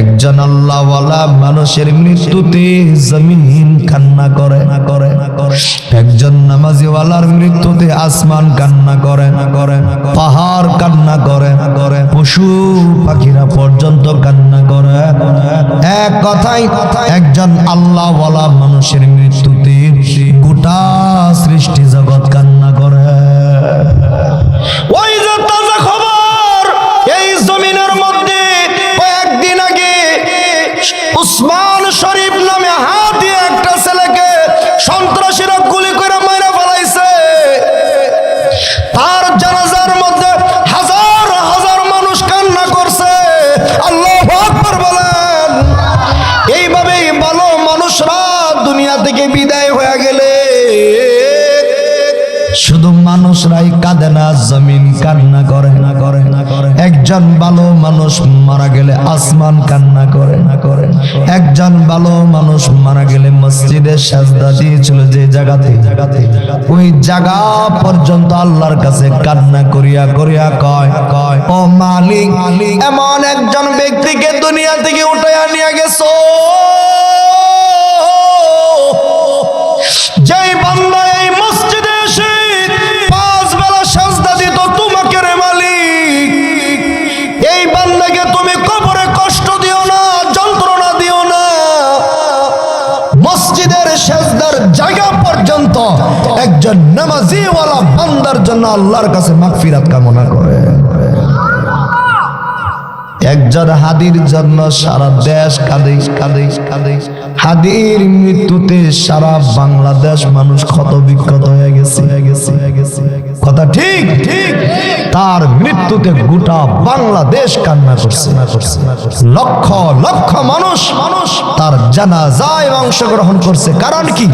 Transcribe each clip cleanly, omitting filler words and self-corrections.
একজন আল্লাহওয়ালা মানুষের মৃত্যুতে জমিন কান্না করে না করে না করে, একজন নামাজিওয়ালার মৃত্যুতে আসমান কান্না করে না করে, পাহাড় কান্না করে না করে, পশু পাখিরা পর্যন্ত কান্না করে। এক কথাই একজন আল্লাহওয়ালা মানুষের মৃত্যুতে গোটা সৃষ্টি জগৎ কান্না করে। ওই যে তাজা খবর, এই জমিনের মধ্যে কয়েকদিন আগে উসমান শরীফ নামে হাত দিয়ে একটা ছেলেকে সন্ত্রাসীরা গুলি করে মেরে ফেলাইছে। তার জানাজার মধ্যে হাজার হাজার মানুষ কান্না করছে। আল্লাহু আকবার বলেন। এইভাবেই ভালো মানুষরা দুনিয়া থেকে বিদায় হয়ে গেলে শুধু মানুষরাই কাঁদে না, জমিন কান্না করে না করে না করে। একজন ভালো মানুষ মারা গেলে আসমান কান্না করে না করে। একজন ভালো মানুষ মারা গেলে মসজিদে সাজদা দিয়েছিল যে জায়গাতে, ওই জায়গা পর্যন্ত আল্লাহর কাছে কান্না করিয়া করিয়া কয় কয় ও মালিক, এমন একজন ব্যক্তিকে দুনিয়া থেকে উঠাইয়া নিয়ে গেছো যেই বান্দা এই মসজিদে এসে 5 বেলা সাজদা দিত তোমাকে রে মালিক। এই বান্দাকে তুমি কবরে কষ্ট দিও না, যন্ত্রণা দিও না। মসজিদের সাজদার জায়গা পর্যন্ত একজন নামাজিওয়ালা বান্দার জন্য আল্লাহর কাছে মাগফিরাত কামনা করে। একজন হাদির জন্য সারা দেশ কাঁদে কাঁদে কাঁদে। হাদির মৃত্যুতে সারা বাংলাদেশ মানুষ ক্ষত বিক্ষত হয়ে গেছে। কথা ঠিক ঠিক। তার মৃত্যুতে গোটা বাংলাদেশ কান্না করছে। লক্ষ লক্ষ মানুষ তার জানাজায় অংশগ্রহণ করছে। কারণ কি?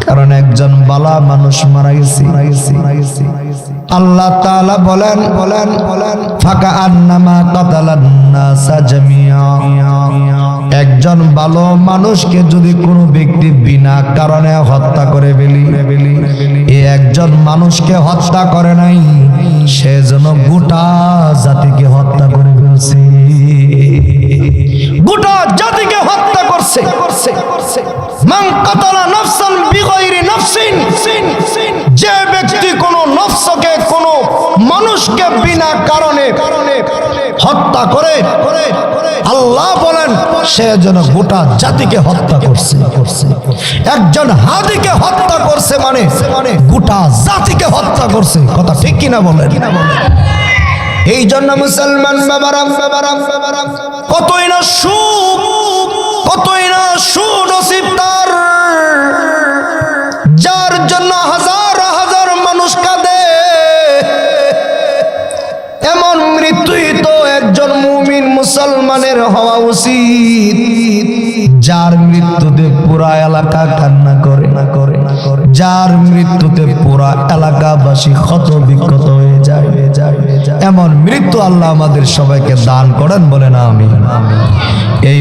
কারণ একজন বালা মানুষ মারা গেছে। আল্লাহ তাআলা বলেন বলেন বলেন ফাকা আন্নামা কাতালান নাসা জামিয়া। একজন ভালো মানুষকে যদি কোনো ব্যক্তি বিনা কারণে হত্যা করে ফেলি, এই একজন মানুষকে হত্যা করে নাই, সে যেন গোটা জাতিকে হত্যা করে ফেলছে। গোটা জাতিকে হত্যা করছে। মান কাতালা নাফসান বিগাইরি নাফসিন, যে ব্যক্তি কোনো নফসকে কোনো মানুষকে বিনা কারণে হত্যা করে, আল্লাহ বলেন সে যেন গোটা জাতিকে হত্যা করছে। একজন হাদিকে হত্যা করছে মানে গোটা জাতিকে হত্যা করছে। কথা ঠিক কিনা বলেন? এই জন্য মুসলমান বাবারাম কতই না সুখ, কতই না সুনসিব তার, যার জন্য হাজার হাজার মানুষ কাঁদে। এমন মৃত্যুই তো একজন মুমিন মুসলমানের হওয়া উচিত, যার মৃত্যুতে পুরা এলাকা কান্না করে না করে না করে, যার মৃত্যুতে পুরা এলাকাবাসী ক্ষত বিক্ষত হয়ে যায়। এমন মৃত্যু আল্লাহ আমাদের সবাইকে দান করেন, বলেন আমিন। এই